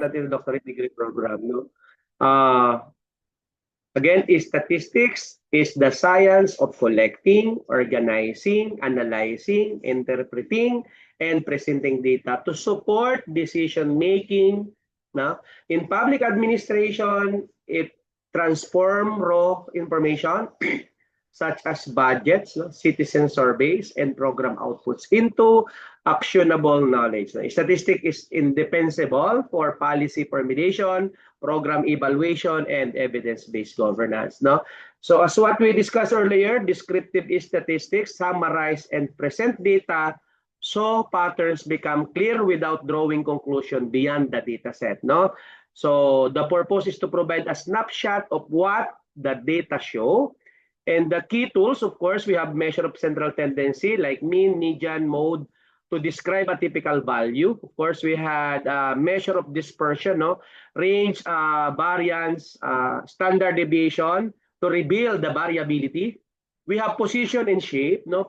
natin yung doctorate degree program, no? Again, statistics is the science of collecting, organizing, analyzing, interpreting, and presenting data to support decision making. No? In public administration, it transforms raw information such as budgets, no, citizen surveys, and program outputs into actionable knowledge. No? Statistics is indispensable for policy formulation, program evaluation, and evidence-based governance. No? So as what we discussed earlier, descriptive statistics summarize and present data so patterns become clear without drawing conclusion beyond the data set. No? So the purpose is to provide a snapshot of what the data show. And the key tools, of course, we have measure of central tendency like mean, median, mode, to describe a typical value. Of course, we had a measure of dispersion, no? Range, variance, standard deviation to reveal the variability. We have position and shape, no?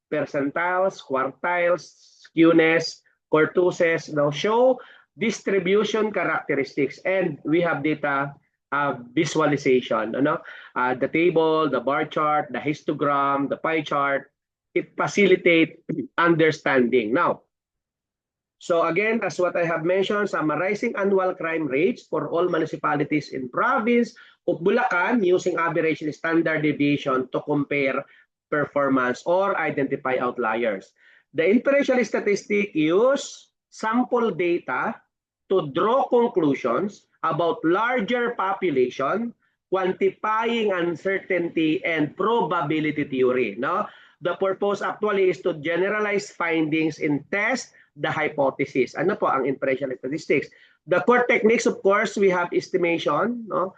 Percentiles, quartiles, skewness, kurtosis, no? Show distribution characteristics. And we have data visualization, ano? The table, the bar chart, the histogram, the pie chart, it facilitates understanding. Now, so again, as what I have mentioned, summarizing annual crime rates for all municipalities in province of Bulacan using average and standard deviation to compare performance or identify outliers. The inferential statistic use sample data to draw conclusions about larger population, quantifying uncertainty and probability theory. No? The purpose actually is to generalize findings and test the hypothesis. Ano po ang inferential statistics? The core techniques, of course, we have estimation, no?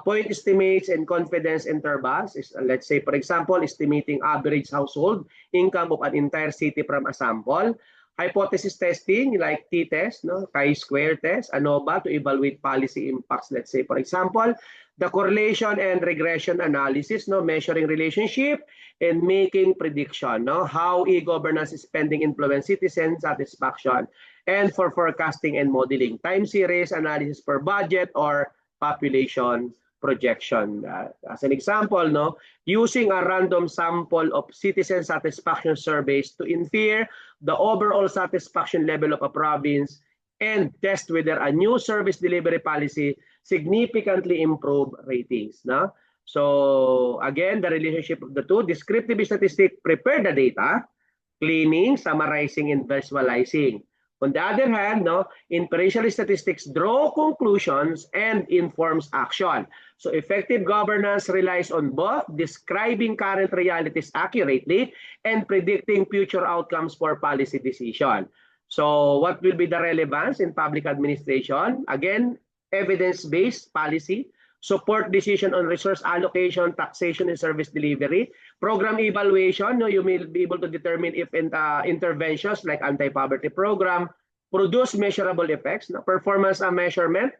Point estimates and confidence intervals. Is, let's say, for example, estimating average household income of an entire city from a sample. Hypothesis testing like t-test, no, chi-square test, ANOVA to evaluate policy impacts. Let's say, for example, the correlation and regression analysis, no, measuring relationship and making prediction, no, how e-governance spending influence citizen satisfaction, and for forecasting and modeling, time series analysis per budget or population projection. As an example, no, using a random sample of citizen satisfaction surveys to infer the overall satisfaction level of a province and test whether a new service delivery policy significantly improve ratings. No? So again, the relationship of the two, descriptive statistics prepare the data, cleaning, summarizing, and visualizing. On the other hand, no, inferential statistics draw conclusions and informs action. So effective governance relies on both describing current realities accurately and predicting future outcomes for policy decision. So what will be the relevance in public administration? Again, evidence-based policy, support decision on resource allocation, taxation, and service delivery. Program evaluation, no, you may be able to determine if interventions like anti-poverty program produce measurable effects. No? Performance measurement,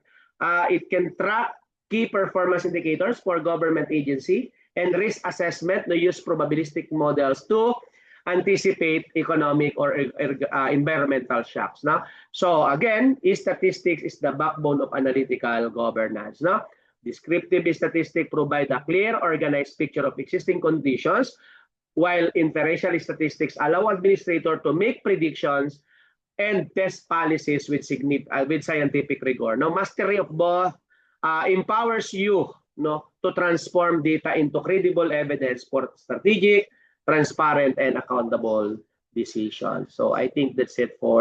it can track key performance indicators for government agency, and risk assessment, no, use probabilistic models to anticipate economic or environmental shocks. No? So again, statistics is the backbone of analytical governance. No? Descriptive statistics provide a clear, organized picture of existing conditions, while inferential statistics allow administrator to make predictions and test policies with scientific rigor. No, mastery of both empowers you, no, to transform data into credible evidence for strategic, transparent, and accountable decisions. So I think that's it for